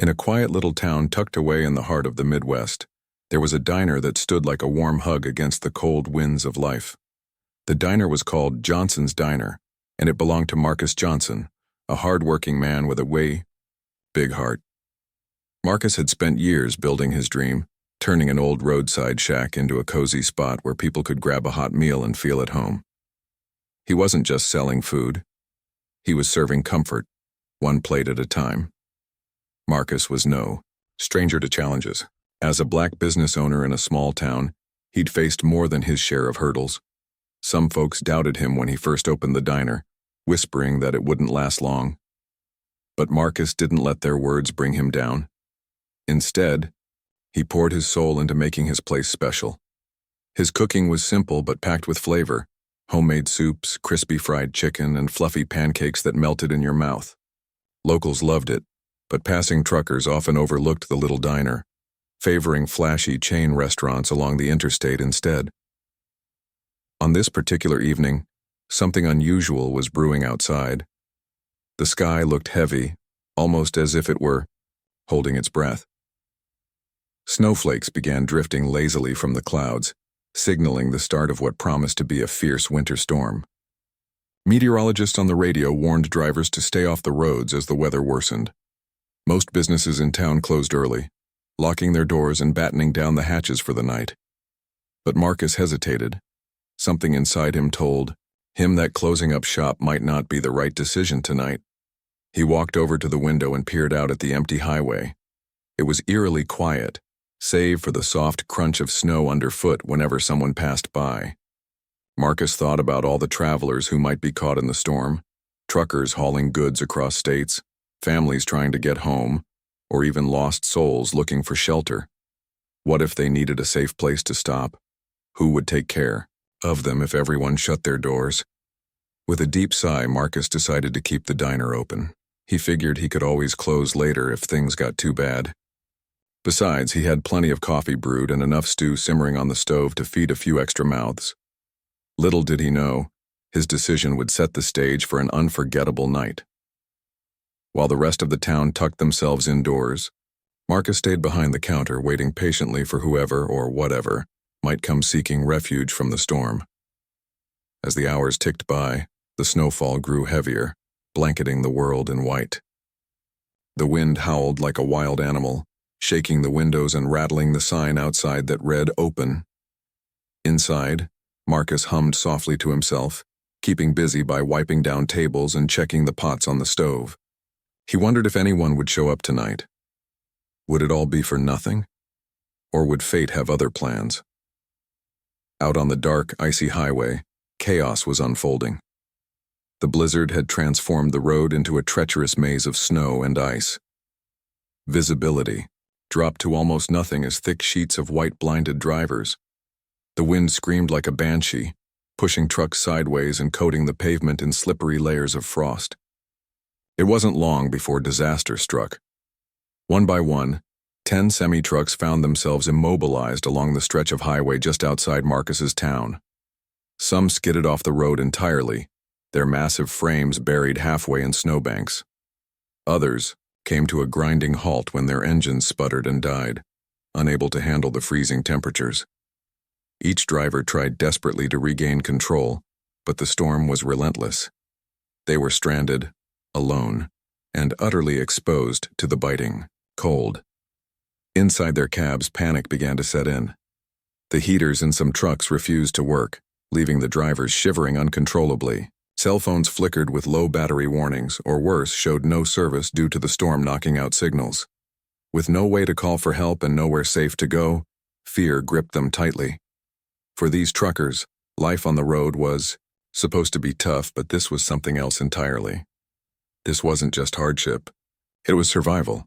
In a quiet little town tucked away in the heart of the Midwest, there was a diner that stood like a warm hug against the cold winds of life. The diner was called Johnson's Diner, and it belonged to Marcus Johnson, a hard-working man with a big heart. Marcus had spent years building his dream, turning an old roadside shack into a cozy spot where people could grab a hot meal and feel at home. He wasn't just selling food. He was serving comfort, one plate at a time. Marcus was no stranger to challenges. As a black business owner in a small town, he'd faced more than his share of hurdles. Some folks doubted him when he first opened the diner, whispering that it wouldn't last long. But Marcus didn't let their words bring him down. Instead, he poured his soul into making his place special. His cooking was simple but packed with flavor: homemade soups, crispy fried chicken, and fluffy pancakes that melted in your mouth. Locals loved it, but passing truckers often overlooked the little diner, favoring flashy chain restaurants along the interstate instead. On this particular evening, something unusual was brewing outside. The sky looked heavy, almost as if it were holding its breath. Snowflakes began drifting lazily from the clouds, signaling the start of what promised to be a fierce winter storm. Meteorologists on the radio warned drivers to stay off the roads as the weather worsened. Most businesses in town closed early, locking their doors and battening down the hatches for the night. But Marcus hesitated. Something inside him told him that closing up shop might not be the right decision tonight. He walked over to the window and peered out at the empty highway. It was eerily quiet, save for the soft crunch of snow underfoot whenever someone passed by. Marcus thought about all the travelers who might be caught in the storm, truckers hauling goods across states, families trying to get home, or even lost souls looking for shelter. What if they needed a safe place to stop? Who would take care of them if everyone shut their doors? With a deep sigh, Marcus decided to keep the diner open. He figured he could always close later if things got too bad. Besides, he had plenty of coffee brewed and enough stew simmering on the stove to feed a few extra mouths. Little did he know, his decision would set the stage for an unforgettable night. While the rest of the town tucked themselves indoors, Marcus stayed behind the counter, waiting patiently for whoever or whatever might come seeking refuge from the storm. As the hours ticked by, the snowfall grew heavier, blanketing the world in white. The wind howled like a wild animal, shaking the windows and rattling the sign outside that read "Open." Inside, Marcus hummed softly to himself, keeping busy by wiping down tables and checking the pots on the stove. He wondered if anyone would show up tonight. Would it all be for nothing? Or would fate have other plans? Out on the dark, icy highway, chaos was unfolding. The blizzard had transformed the road into a treacherous maze of snow and ice. Visibility dropped to almost nothing as thick sheets of white blinded drivers. The wind screamed like a banshee, pushing trucks sideways and coating the pavement in slippery layers of frost. It wasn't long before disaster struck. One by one, 10 semi-trucks found themselves immobilized along the stretch of highway just outside Marcus's town. Some skidded off the road entirely, their massive frames buried halfway in snowbanks. Others came to a grinding halt when their engines sputtered and died, unable to handle the freezing temperatures. Each driver tried desperately to regain control, but the storm was relentless. They were stranded, alone, and utterly exposed to the biting cold. Inside their cabs, panic began to set in. The heaters in some trucks refused to work, leaving the drivers shivering uncontrollably. Cell phones flickered with low battery warnings, or worse, showed no service due to the storm knocking out signals. With no way to call for help and nowhere safe to go, fear gripped them tightly. For these truckers, life on the road was supposed to be tough, but this was something else entirely. This wasn't just hardship, it was survival.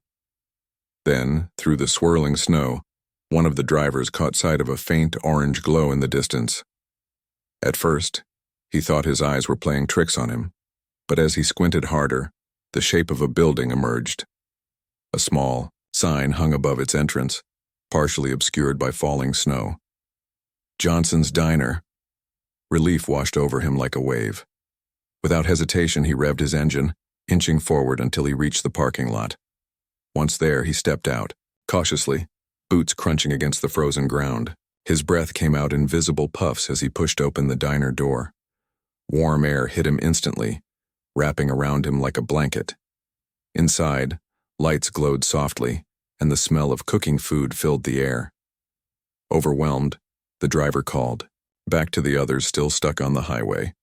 Then, through the swirling snow, one of the drivers caught sight of a faint orange glow in the distance. At first, he thought his eyes were playing tricks on him, but as he squinted harder, the shape of a building emerged. A small sign hung above its entrance, partially obscured by falling snow. Johnson's Diner. Relief washed over him like a wave. Without hesitation, he revved his engine, inching forward until he reached the parking lot. Once there, he stepped out, cautiously, boots crunching against the frozen ground. His breath came out in visible puffs as he pushed open the diner door. Warm air hit him instantly, wrapping around him like a blanket. Inside, lights glowed softly, and the smell of cooking food filled the air. Overwhelmed, the driver called, back to the others still stuck on the highway.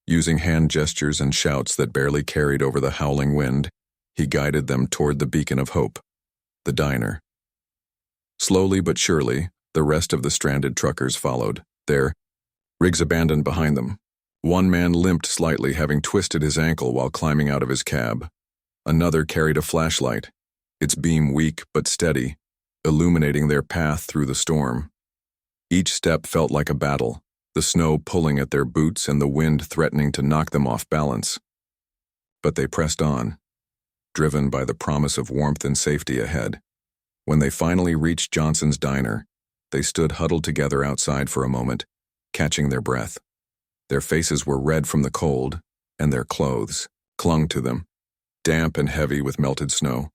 Using hand gestures and shouts that barely carried over the howling wind, he guided them toward the beacon of hope, the diner. Slowly but surely, the rest of the stranded truckers followed, their rigs abandoned behind them. One man limped slightly, having twisted his ankle while climbing out of his cab. Another carried a flashlight, its beam weak but steady, illuminating their path through the storm. Each step felt like a battle, the snow pulling at their boots and the wind threatening to knock them off balance. But they pressed on, driven by the promise of warmth and safety ahead. When they finally reached Johnson's diner, they stood huddled together outside for a moment, catching their breath. Their faces were red from the cold, and their clothes clung to them, damp and heavy with melted snow.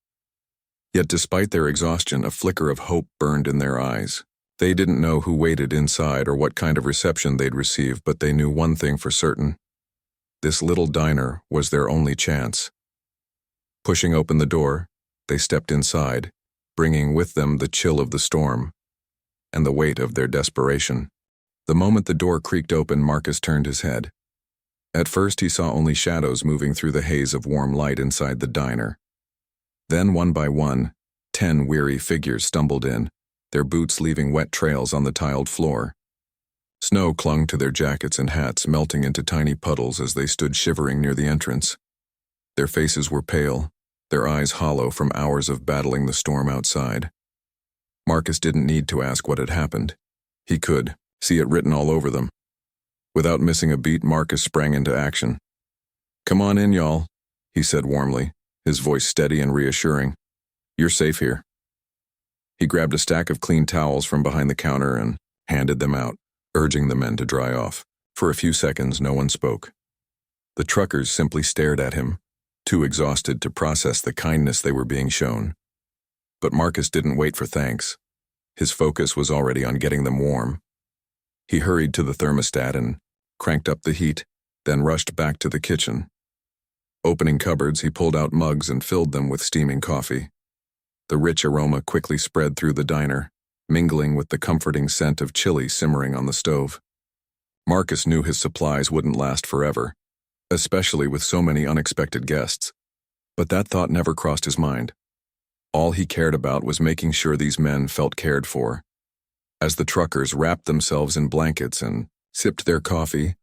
Yet despite their exhaustion, a flicker of hope burned in their eyes. They didn't know who waited inside or what kind of reception they'd receive, but they knew one thing for certain. This little diner was their only chance. Pushing open the door, they stepped inside, bringing with them the chill of the storm and the weight of their desperation. The moment the door creaked open, Marcus turned his head. At first, he saw only shadows moving through the haze of warm light inside the diner. Then, one by one, 10 weary figures stumbled in, their boots leaving wet trails on the tiled floor. Snow clung to their jackets and hats, melting into tiny puddles as they stood shivering near the entrance. Their faces were pale, their eyes hollow from hours of battling the storm outside. Marcus didn't need to ask what had happened. He could see it written all over them. Without missing a beat, Marcus sprang into action. "Come on in, y'all," he said warmly, his voice steady and reassuring. "You're safe here." He grabbed a stack of clean towels from behind the counter and handed them out, urging the men to dry off. For a few seconds, no one spoke. The truckers simply stared at him, too exhausted to process the kindness they were being shown. But Marcus didn't wait for thanks. His focus was already on getting them warm. He hurried to the thermostat and cranked up the heat, then rushed back to the kitchen. Opening cupboards, he pulled out mugs and filled them with steaming coffee. The rich aroma quickly spread through the diner, mingling with the comforting scent of chili simmering on the stove. Marcus knew his supplies wouldn't last forever, especially with so many unexpected guests. But that thought never crossed his mind. All he cared about was making sure these men felt cared for. As the truckers wrapped themselves in blankets and sipped their coffee,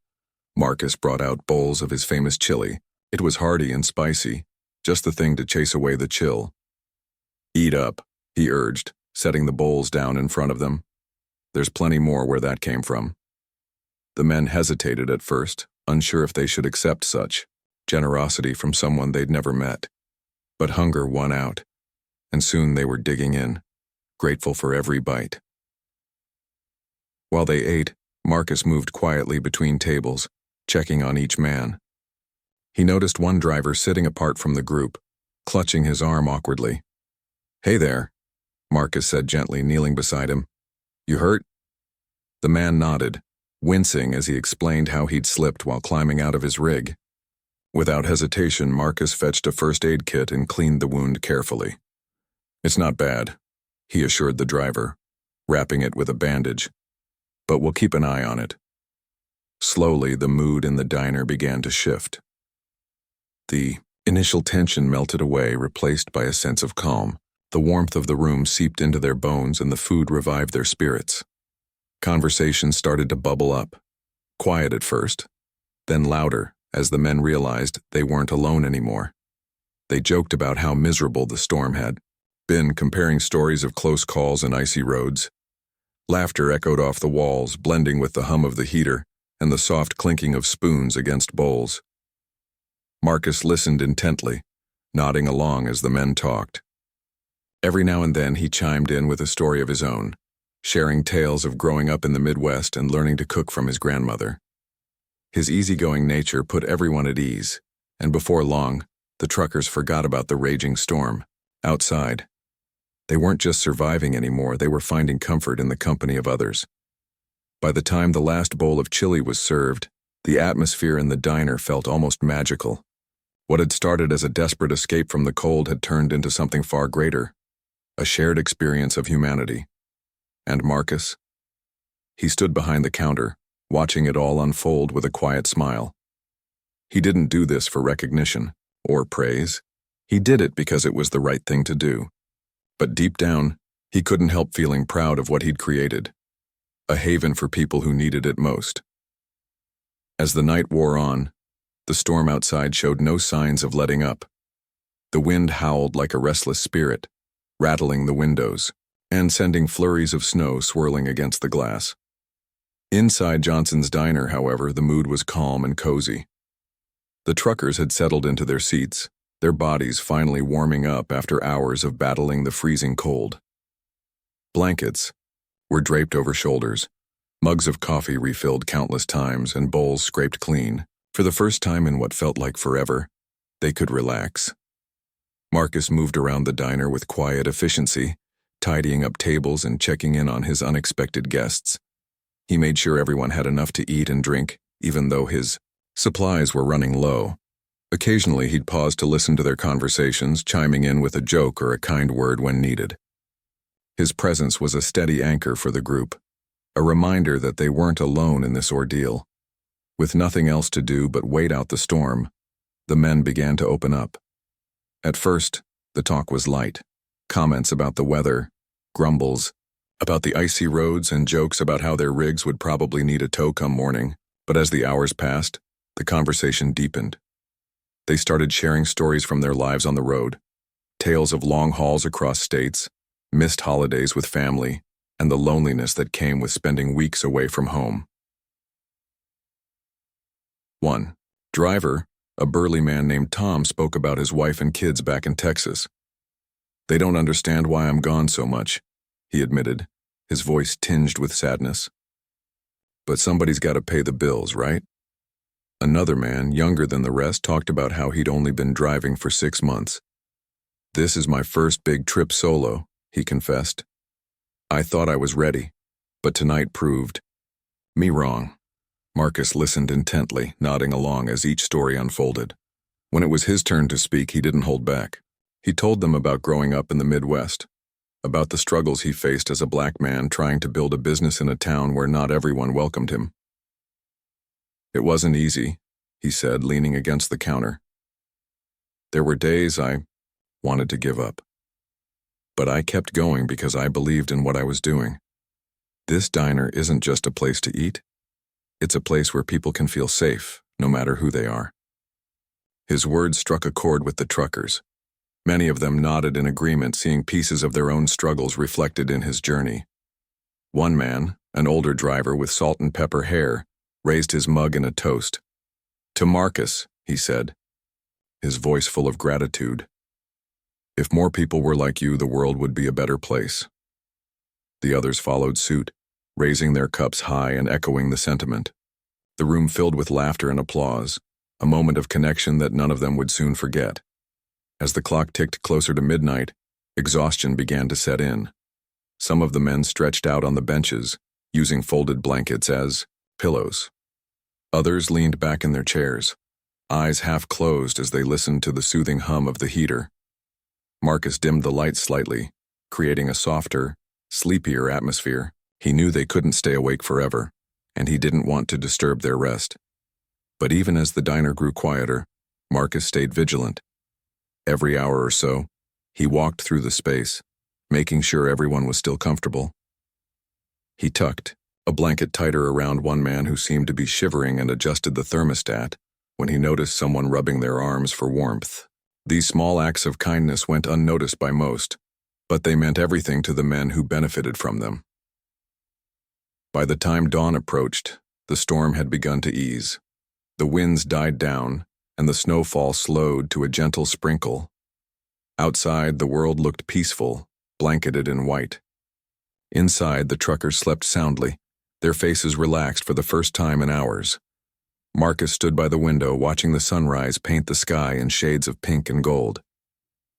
Marcus brought out bowls of his famous chili. It was hearty and spicy, just the thing to chase away the chill. "Eat up," he urged, setting the bowls down in front of them. "There's plenty more where that came from." The men hesitated at first, unsure if they should accept such generosity from someone they'd never met. But hunger won out, and soon they were digging in, grateful for every bite. While they ate, Marcus moved quietly between tables, checking on each man. He noticed one driver sitting apart from the group, clutching his arm awkwardly. "Hey there," Marcus said gently, kneeling beside him. "You hurt?" The man nodded, wincing as he explained how he'd slipped while climbing out of his rig. Without hesitation, Marcus fetched a first aid kit and cleaned the wound carefully. "It's not bad," he assured the driver, wrapping it with a bandage. "But we'll keep an eye on it." Slowly, the mood in the diner began to shift. The initial tension melted away, replaced by a sense of calm. The warmth of the room seeped into their bones and the food revived their spirits. Conversations started to bubble up, quiet at first, then louder as the men realized they weren't alone anymore. They joked about how miserable the storm had been, comparing stories of close calls and icy roads. Laughter echoed off the walls, blending with the hum of the heater and the soft clinking of spoons against bowls. Marcus listened intently, nodding along as the men talked. Every now and then he chimed in with a story of his own, sharing tales of growing up in the Midwest and learning to cook from his grandmother. His easygoing nature put everyone at ease, and before long, the truckers forgot about the raging storm. Outside, they weren't just surviving anymore, they were finding comfort in the company of others. By the time the last bowl of chili was served, the atmosphere in the diner felt almost magical. What had started as a desperate escape from the cold had turned into something far greater, a shared experience of humanity. And Marcus? He stood behind the counter, watching it all unfold with a quiet smile. He didn't do this for recognition or praise. He did it because it was the right thing to do. But deep down, he couldn't help feeling proud of what he'd created, a haven for people who needed it most. As the night wore on, the storm outside showed no signs of letting up. The wind howled like a restless spirit, rattling the windows and sending flurries of snow swirling against the glass. Inside Johnson's diner, however, the mood was calm and cozy. The truckers had settled into their seats, their bodies finally warming up after hours of battling the freezing cold. Blankets were draped over shoulders, mugs of coffee refilled countless times, and bowls scraped clean. For the first time in what felt like forever, they could relax. Marcus moved around the diner with quiet efficiency, tidying up tables and checking in on his unexpected guests. He made sure everyone had enough to eat and drink, even though his supplies were running low. Occasionally, he'd pause to listen to their conversations, chiming in with a joke or a kind word when needed. His presence was a steady anchor for the group, a reminder that they weren't alone in this ordeal. With nothing else to do but wait out the storm, the men began to open up. At first, the talk was light. Comments about the weather, grumbles about the icy roads, and jokes about how their rigs would probably need a tow come morning. But as the hours passed, the conversation deepened. They started sharing stories from their lives on the road, tales of long hauls across states, missed holidays with family, and the loneliness that came with spending weeks away from home. 1. Driver, a burly man named Tom, spoke about his wife and kids back in Texas. "They don't understand why I'm gone so much," he admitted, his voice tinged with sadness. "But somebody's got to pay the bills, right?" Another man, younger than the rest, talked about how he'd only been driving for 6 months. "This is my first big trip solo," he confessed. "I thought I was ready, but tonight proved me wrong." Marcus listened intently, nodding along as each story unfolded. When it was his turn to speak, he didn't hold back. He told them about growing up in the Midwest, about the struggles he faced as a black man trying to build a business in a town where not everyone welcomed him. "It wasn't easy," he said, leaning against the counter. "There were days I wanted to give up. But I kept going because I believed in what I was doing. This diner isn't just a place to eat. It's a place where people can feel safe, no matter who they are." His words struck a chord with the truckers. Many of them nodded in agreement, seeing pieces of their own struggles reflected in his journey. One man, an older driver with salt and pepper hair, raised his mug in a toast. "To Marcus," he said, his voice full of gratitude. "If more people were like you, the world would be a better place." The others followed suit, raising their cups high and echoing the sentiment. The room filled with laughter and applause, a moment of connection that none of them would soon forget. As the clock ticked closer to midnight, exhaustion began to set in. Some of the men stretched out on the benches, using folded blankets as pillows. Others leaned back in their chairs, eyes half closed as they listened to the soothing hum of the heater. Marcus dimmed the lights slightly, creating a softer, sleepier atmosphere. He knew they couldn't stay awake forever, and he didn't want to disturb their rest. But even as the diner grew quieter, Marcus stayed vigilant. Every hour or so, he walked through the space, making sure everyone was still comfortable. He tucked a blanket tighter around one man who seemed to be shivering and adjusted the thermostat when he noticed someone rubbing their arms for warmth. These small acts of kindness went unnoticed by most, but they meant everything to the men who benefited from them. By the time dawn approached, the storm had begun to ease. The winds died down, and the snowfall slowed to a gentle sprinkle. Outside, the world looked peaceful, blanketed in white. Inside, the truckers slept soundly, their faces relaxed for the first time in hours. Marcus stood by the window, watching the sunrise paint the sky in shades of pink and gold.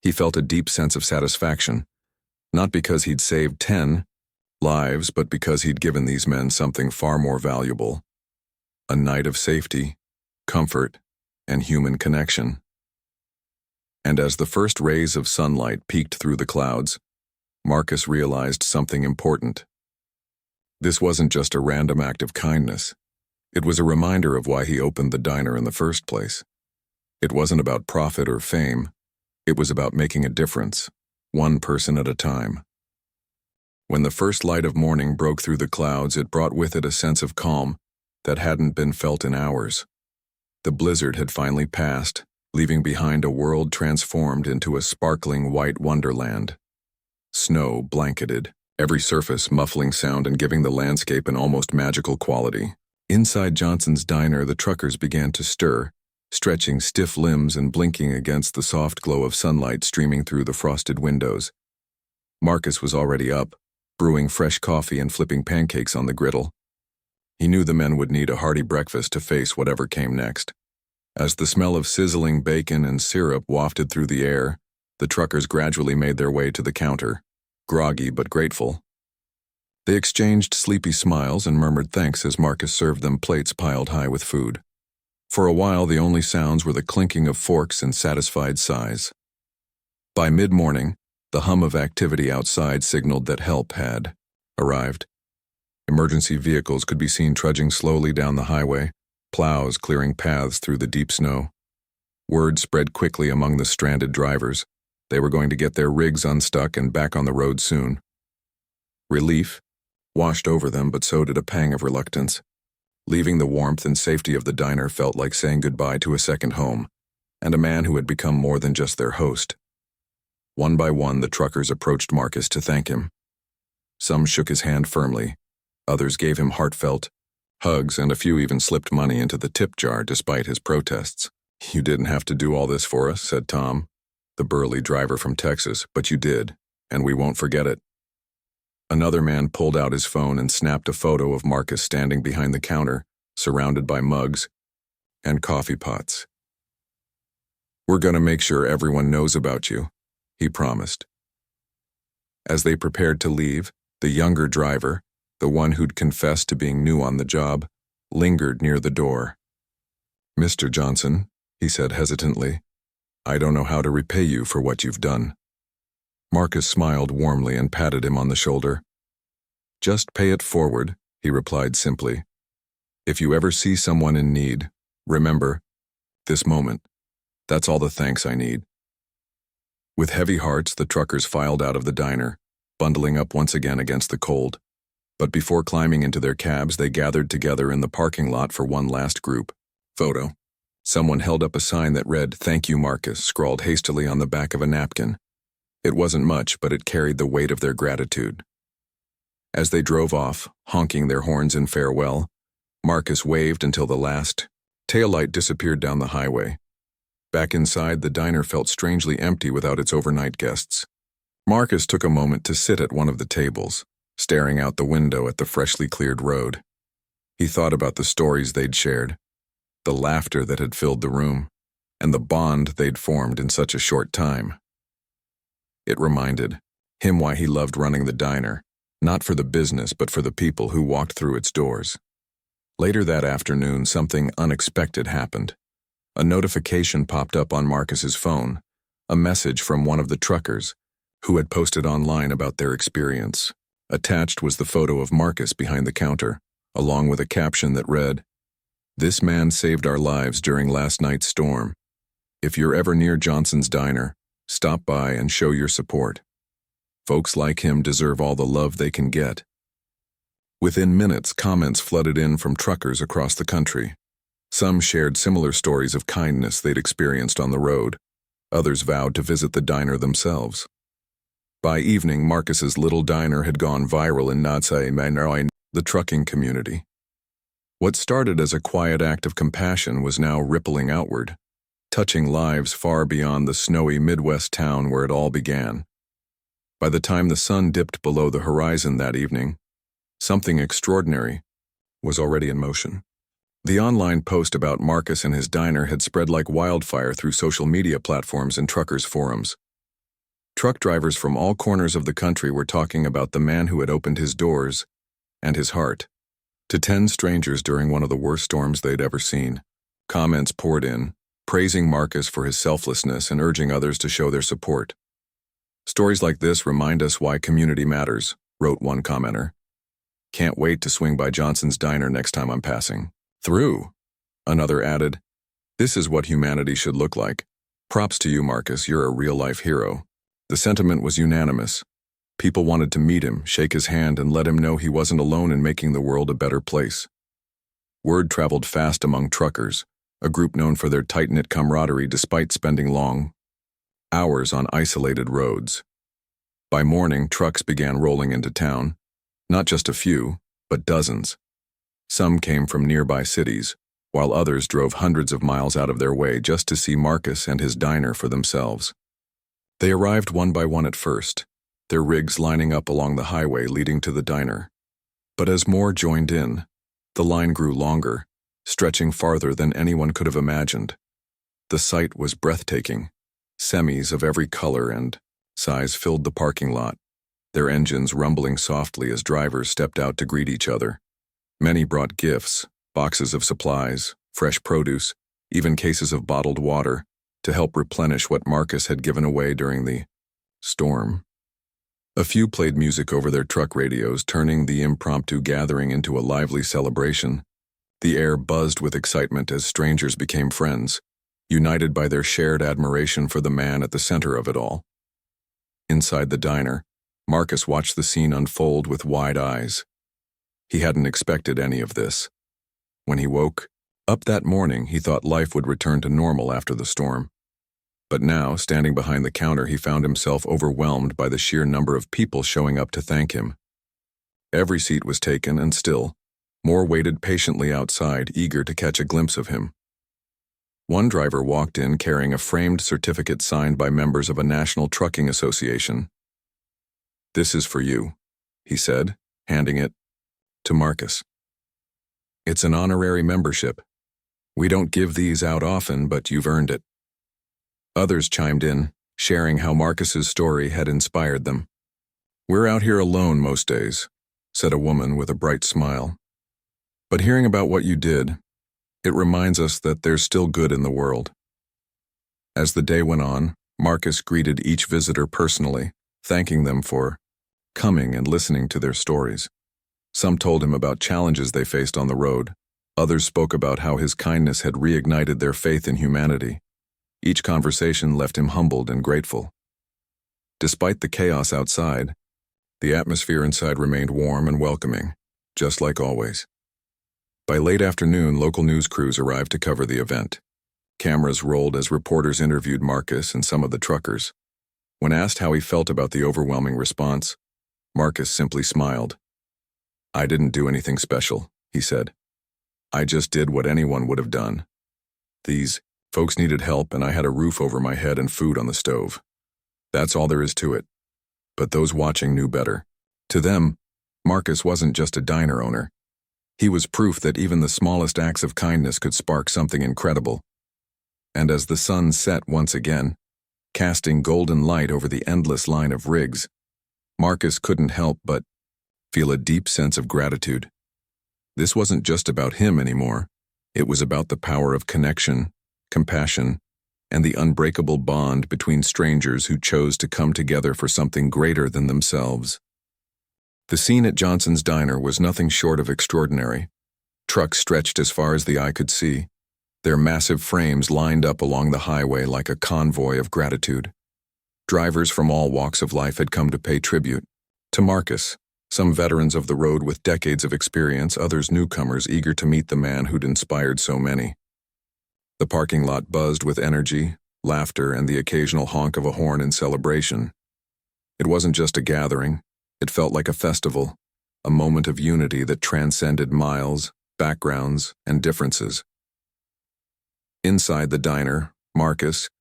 He felt a deep sense of satisfaction, not because he'd saved 10 lives, but because he'd given these men something far more valuable: a night of safety, comfort, and human connection. And as the first rays of sunlight peeked through the clouds, Marcus realized something important. This wasn't just a random act of kindness. It was a reminder of why he opened the diner in the first place. It wasn't about profit or fame. It was about making a difference, one person at a time. When the first light of morning broke through the clouds, it brought with it a sense of calm that hadn't been felt in hours. The blizzard had finally passed, leaving behind a world transformed into a sparkling white wonderland. Snow blanketed every surface, muffling sound and giving the landscape an almost magical quality. Inside Johnson's diner, the truckers began to stir, stretching stiff limbs and blinking against the soft glow of sunlight streaming through the frosted windows. Marcus was already up, brewing fresh coffee and flipping pancakes on the griddle. He knew the men would need a hearty breakfast to face whatever came next. As the smell of sizzling bacon and syrup wafted through the air, the truckers gradually made their way to the counter, groggy but grateful. They exchanged sleepy smiles and murmured thanks as Marcus served them plates piled high with food. For a while, the only sounds were the clinking of forks and satisfied sighs. By mid-morning, the hum of activity outside signaled that help had arrived. Emergency vehicles could be seen trudging slowly down the highway, plows clearing paths through the deep snow. Word spread quickly among the stranded drivers. They were going to get their rigs unstuck and back on the road soon. Relief washed over them, but so did a pang of reluctance. Leaving the warmth and safety of the diner felt like saying goodbye to a second home, and a man who had become more than just their host. One by one, the truckers approached Marcus to thank him. Some shook his hand firmly, others gave him heartfelt hugs, and a few even slipped money into the tip jar despite his protests. "You didn't have to do all this for us," said Tom, the burly driver from Texas, "but you did, and we won't forget it." Another man pulled out his phone and snapped a photo of Marcus standing behind the counter, surrounded by mugs and coffee pots. "We're going to make sure everyone knows about you," he promised. As they prepared to leave, the younger driver, the one who'd confessed to being new on the job, lingered near the door. "Mr. Johnson," he said hesitantly, "I don't know how to repay you for what you've done." Marcus smiled warmly and patted him on the shoulder. "Just pay it forward," he replied simply. "If you ever see someone in need, remember this moment. That's all the thanks I need." With heavy hearts, the truckers filed out of the diner, bundling up once again against the cold. But before climbing into their cabs, they gathered together in the parking lot for one last group photo. Someone held up a sign that read, "Thank you, Marcus," scrawled hastily on the back of a napkin. It wasn't much, but it carried the weight of their gratitude. As they drove off, honking their horns in farewell, Marcus waved until the last taillight disappeared down the highway. Back inside, the diner felt strangely empty without its overnight guests. Marcus took a moment to sit at one of the tables, staring out the window at the freshly cleared road. He thought about the stories they'd shared, the laughter that had filled the room, and the bond they'd formed in such a short time. It reminded him why he loved running the diner, not for the business but for the people who walked through its doors. Later that afternoon, something unexpected happened. A notification popped up on Marcus's phone, a message from one of the truckers, who had posted online about their experience. Attached was the photo of Marcus behind the counter, along with a caption that read, "This man saved our lives during last night's storm. If you're ever near Johnson's Diner, stop by and show your support. Folks like him deserve all the love they can get." Within minutes, comments flooded in from truckers across the country. Some shared similar stories of kindness they'd experienced on the road. Others vowed to visit the diner themselves. By evening, Marcus's little diner had gone viral in the trucking community. What started as a quiet act of compassion was now rippling outward, touching lives far beyond the snowy Midwest town where it all began. By the time the sun dipped below the horizon that evening, something extraordinary was already in motion. The online post about Marcus and his diner had spread like wildfire through social media platforms and truckers' forums. Truck drivers from all corners of the country were talking about the man who had opened his doors and his heart to 10 strangers during one of the worst storms they'd ever seen. Comments poured in, praising Marcus for his selflessness and urging others to show their support. "Stories like this remind us why community matters," wrote one commenter. "Can't wait to swing by Johnson's Diner next time I'm passing through." Another added, "This is what humanity should look like. Props to you, Marcus, you're a real-life hero." The sentiment was unanimous. People wanted to meet him, shake his hand, and let him know he wasn't alone in making the world a better place. Word traveled fast among truckers, a group known for their tight-knit camaraderie despite spending long hours on isolated roads. By morning, trucks began rolling into town, not just a few, but dozens. Some came from nearby cities, while others drove hundreds of miles out of their way just to see Marcus and his diner for themselves. They arrived one by one at first, their rigs lining up along the highway leading to the diner. But as more joined in, the line grew longer, stretching farther than anyone could have imagined. The sight was breathtaking. Semis of every color and size filled the parking lot, their engines rumbling softly as drivers stepped out to greet each other. Many brought gifts, boxes of supplies, fresh produce, even cases of bottled water, to help replenish what Marcus had given away during the storm. A few played music over their truck radios, turning the impromptu gathering into a lively celebration. The air buzzed with excitement as strangers became friends, united by their shared admiration for the man at the center of it all. Inside the diner, Marcus watched the scene unfold with wide eyes. He hadn't expected any of this. When he woke up that morning, he thought life would return to normal after the storm. But now, standing behind the counter, he found himself overwhelmed by the sheer number of people showing up to thank him. Every seat was taken, and still, more waited patiently outside, eager to catch a glimpse of him. One driver walked in carrying a framed certificate signed by members of a national trucking association. "This is for you," he said, handing it to Marcus. "It's an honorary membership. We don't give these out often, but you've earned it." Others chimed in, sharing how Marcus's story had inspired them. "We're out here alone most days," said a woman with a bright smile. "But hearing about what you did, it reminds us that there's still good in the world." As the day went on, Marcus greeted each visitor personally, thanking them for coming and listening to their stories. Some told him about challenges they faced on the road. Others spoke about how his kindness had reignited their faith in humanity. Each conversation left him humbled and grateful. Despite the chaos outside, the atmosphere inside remained warm and welcoming, just like always. By late afternoon, local news crews arrived to cover the event. Cameras rolled as reporters interviewed Marcus and some of the truckers. When asked how he felt about the overwhelming response, Marcus simply smiled. "I didn't do anything special," he said. "I just did what anyone would have done. These folks needed help, and I had a roof over my head and food on the stove. That's all there is to it." But those watching knew better. To them, Marcus wasn't just a diner owner. He was proof that even the smallest acts of kindness could spark something incredible. And as the sun set once again, casting golden light over the endless line of rigs, Marcus couldn't help but feel a deep sense of gratitude. This wasn't just about him anymore. It was about the power of connection, compassion, and the unbreakable bond between strangers who chose to come together for something greater than themselves. The scene at Johnson's Diner was nothing short of extraordinary. Trucks stretched as far as the eye could see, their massive frames lined up along the highway like a convoy of gratitude. Drivers from all walks of life had come to pay tribute to Marcus, some veterans of the road with decades of experience, others newcomers eager to meet the man who'd inspired so many. The parking lot buzzed with energy, laughter, and the occasional honk of a horn in celebration. It wasn't just a gathering. It felt like a festival, a moment of unity that transcended miles, backgrounds, and differences. Inside the diner, Marcus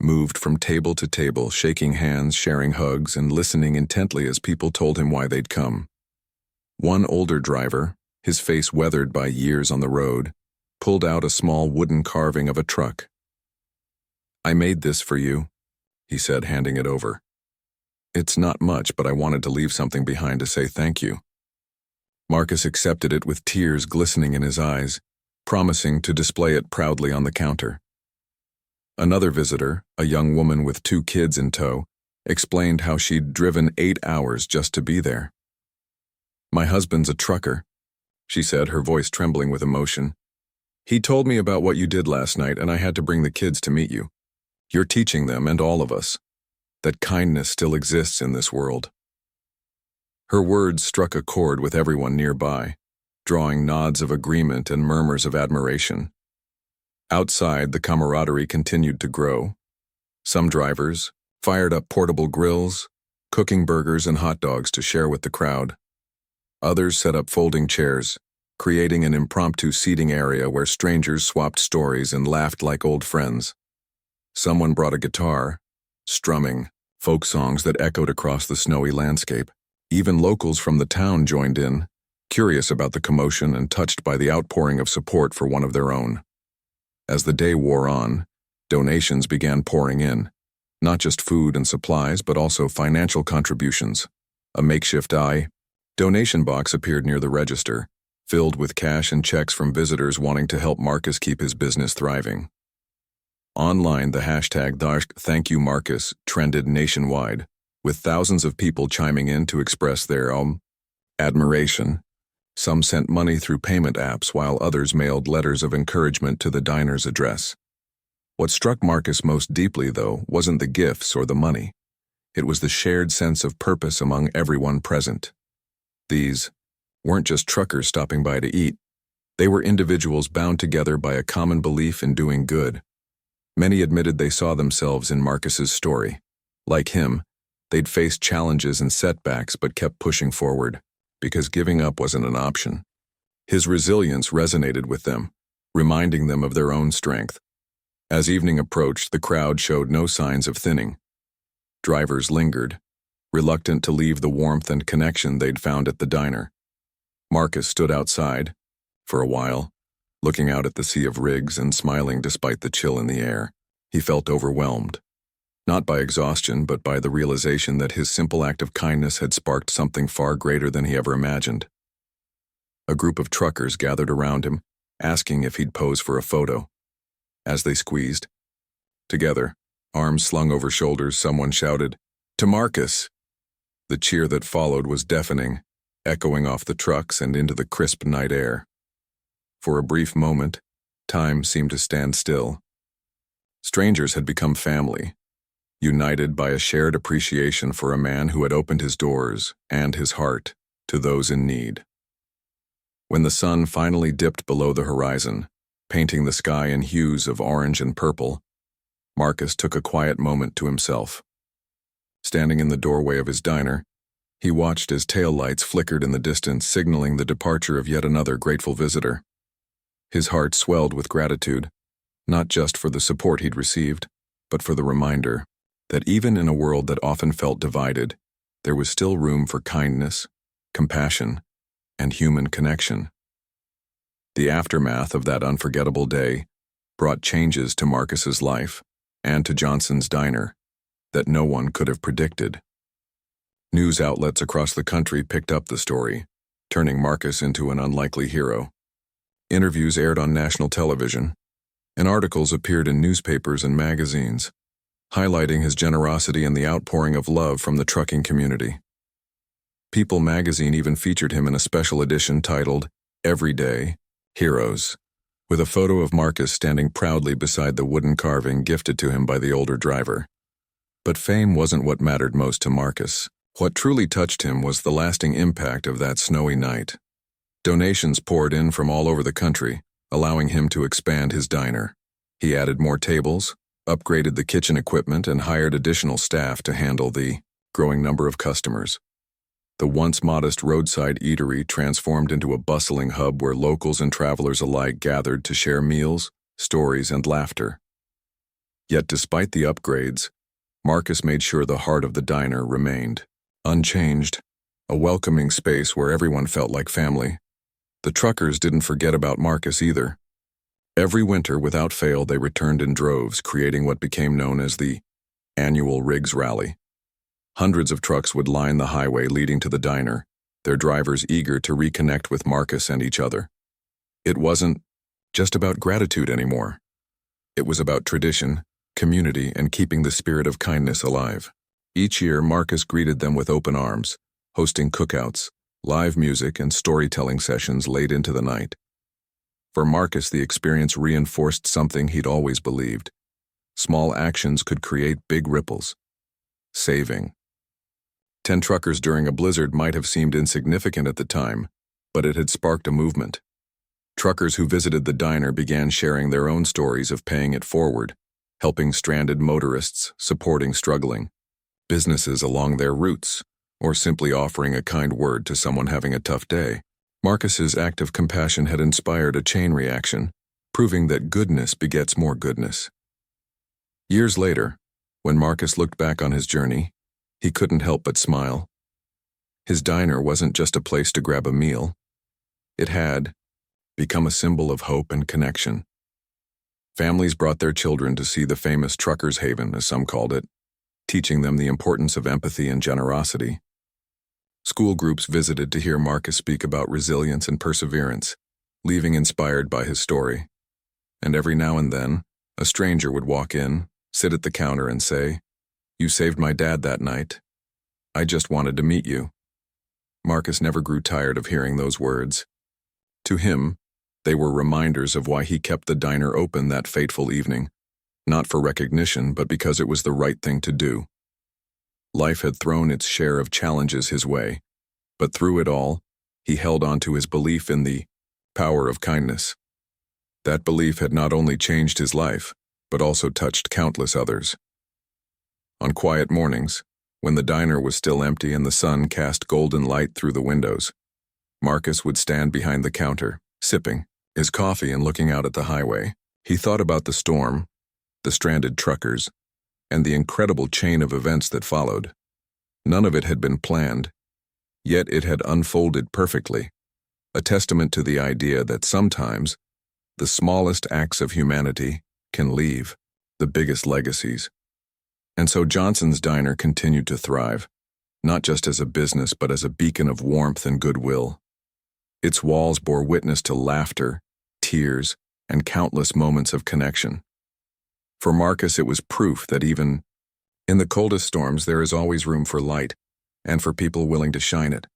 moved from table to table, shaking hands, sharing hugs, and listening intently as people told him why they'd come. One older driver, his face weathered by years on the road, pulled out a small wooden carving of a truck. "I made this for you," he said, handing it over. "It's not much, but I wanted to leave something behind to say thank you." Marcus accepted it with tears glistening in his eyes, promising to display it proudly on the counter. Another visitor, a young woman with 2 kids in tow, explained how she'd driven 8 hours just to be there. "My husband's a trucker," she said, her voice trembling with emotion. "He told me about what you did last night, and I had to bring the kids to meet you. You're teaching them, and all of us, that kindness still exists in this world." Her words struck a chord with everyone nearby, drawing nods of agreement and murmurs of admiration. Outside, the camaraderie continued to grow. Some drivers fired up portable grills, cooking burgers and hot dogs to share with the crowd. Others set up folding chairs, creating an impromptu seating area where strangers swapped stories and laughed like old friends. Someone brought a guitar, strumming folk songs that echoed across the snowy landscape. Even locals from the town joined in, curious about the commotion and touched by the outpouring of support for one of their own. As the day wore on, donations began pouring in, not just food and supplies, but also financial contributions. A makeshift donation box appeared near the register, filled with cash and checks from visitors wanting to help Marcus keep his business thriving. Online, the hashtag #ThankYouMarcus trended nationwide, with thousands of people chiming in to express their admiration. Some sent money through payment apps, while others mailed letters of encouragement to the diner's address. What struck Marcus most deeply, though, wasn't the gifts or the money. It was the shared sense of purpose among everyone present. These weren't just truckers stopping by to eat. They were individuals bound together by a common belief in doing good. Many admitted they saw themselves in Marcus's story. Like him, they'd faced challenges and setbacks but kept pushing forward, because giving up wasn't an option. His resilience resonated with them, reminding them of their own strength. As evening approached, the crowd showed no signs of thinning. Drivers lingered, reluctant to leave the warmth and connection they'd found at the diner. Marcus stood outside, for a while, looking out at the sea of rigs and smiling despite the chill in the air. He felt overwhelmed, not by exhaustion, but by the realization that his simple act of kindness had sparked something far greater than he ever imagined. A group of truckers gathered around him, asking if he'd pose for a photo. As they squeezed together, arms slung over shoulders, someone shouted, "To Marcus!" The cheer that followed was deafening, echoing off the trucks and into the crisp night air. For a brief moment, time seemed to stand still. Strangers had become family, united by a shared appreciation for a man who had opened his doors and his heart to those in need. When the sun finally dipped below the horizon, painting the sky in hues of orange and purple, Marcus took a quiet moment to himself. Standing in the doorway of his diner, he watched as taillights flickered in the distance, signaling the departure of yet another grateful visitor. His heart swelled with gratitude, not just for the support he'd received, but for the reminder that even in a world that often felt divided, there was still room for kindness, compassion, and human connection. The aftermath of that unforgettable day brought changes to Marcus's life and to Johnson's diner that no one could have predicted. News outlets across the country picked up the story, turning Marcus into an unlikely hero. Interviews aired on national television, and articles appeared in newspapers and magazines, highlighting his generosity and the outpouring of love from the trucking community. People magazine even featured him in a special edition titled "Everyday Heroes," with a photo of Marcus standing proudly beside the wooden carving gifted to him by the older driver. But fame wasn't what mattered most to Marcus. What truly touched him was the lasting impact of that snowy night. Donations poured in from all over the country, allowing him to expand his diner. He added more tables, upgraded the kitchen equipment, and hired additional staff to handle the growing number of customers. The once modest roadside eatery transformed into a bustling hub where locals and travelers alike gathered to share meals, stories, and laughter. Yet despite the upgrades, Marcus made sure the heart of the diner remained unchanged, a welcoming space where everyone felt like family. The truckers didn't forget about Marcus either. Every winter, without fail, they returned in droves, creating what became known as the annual Rigs Rally. Hundreds of trucks would line the highway leading to the diner, their drivers eager to reconnect with Marcus and each other. It wasn't just about gratitude anymore. It was about tradition, community, and keeping the spirit of kindness alive. Each year, Marcus greeted them with open arms, hosting cookouts, live music, and storytelling sessions late into the night. For Marcus, the experience reinforced something he'd always believed. Small actions could create big ripples. Saving 10 truckers during a blizzard might have seemed insignificant at the time, but it had sparked a movement. Truckers who visited the diner began sharing their own stories of paying it forward, helping stranded motorists, supporting struggling businesses along their routes, or simply offering a kind word to someone having a tough day. Marcus's act of compassion had inspired a chain reaction, proving that goodness begets more goodness. Years later, when Marcus looked back on his journey, he couldn't help but smile. His diner wasn't just a place to grab a meal. It had become a symbol of hope and connection. Families brought their children to see the famous Truckers' Haven, as some called it, teaching them the importance of empathy and generosity. School groups visited to hear Marcus speak about resilience and perseverance, leaving inspired by his story. And every now and then, a stranger would walk in, sit at the counter and say, "You saved my dad that night. I just wanted to meet you." Marcus never grew tired of hearing those words. To him, they were reminders of why he kept the diner open that fateful evening, not for recognition, but because it was the right thing to do. Life had thrown its share of challenges his way, but through it all, he held on to his belief in the power of kindness. That belief had not only changed his life, but also touched countless others. On quiet mornings, when the diner was still empty and the sun cast golden light through the windows, Marcus would stand behind the counter, sipping his coffee and looking out at the highway. He thought about the storm, the stranded truckers, and the incredible chain of events that followed. None of it had been planned, yet it had unfolded perfectly, a testament to the idea that sometimes the smallest acts of humanity can leave the biggest legacies. And so Johnson's Diner continued to thrive, not just as a business but as a beacon of warmth and goodwill. Its walls bore witness to laughter, tears, and countless moments of connection. For Marcus, it was proof that even in the coldest storms there is always room for light, and for people willing to shine it.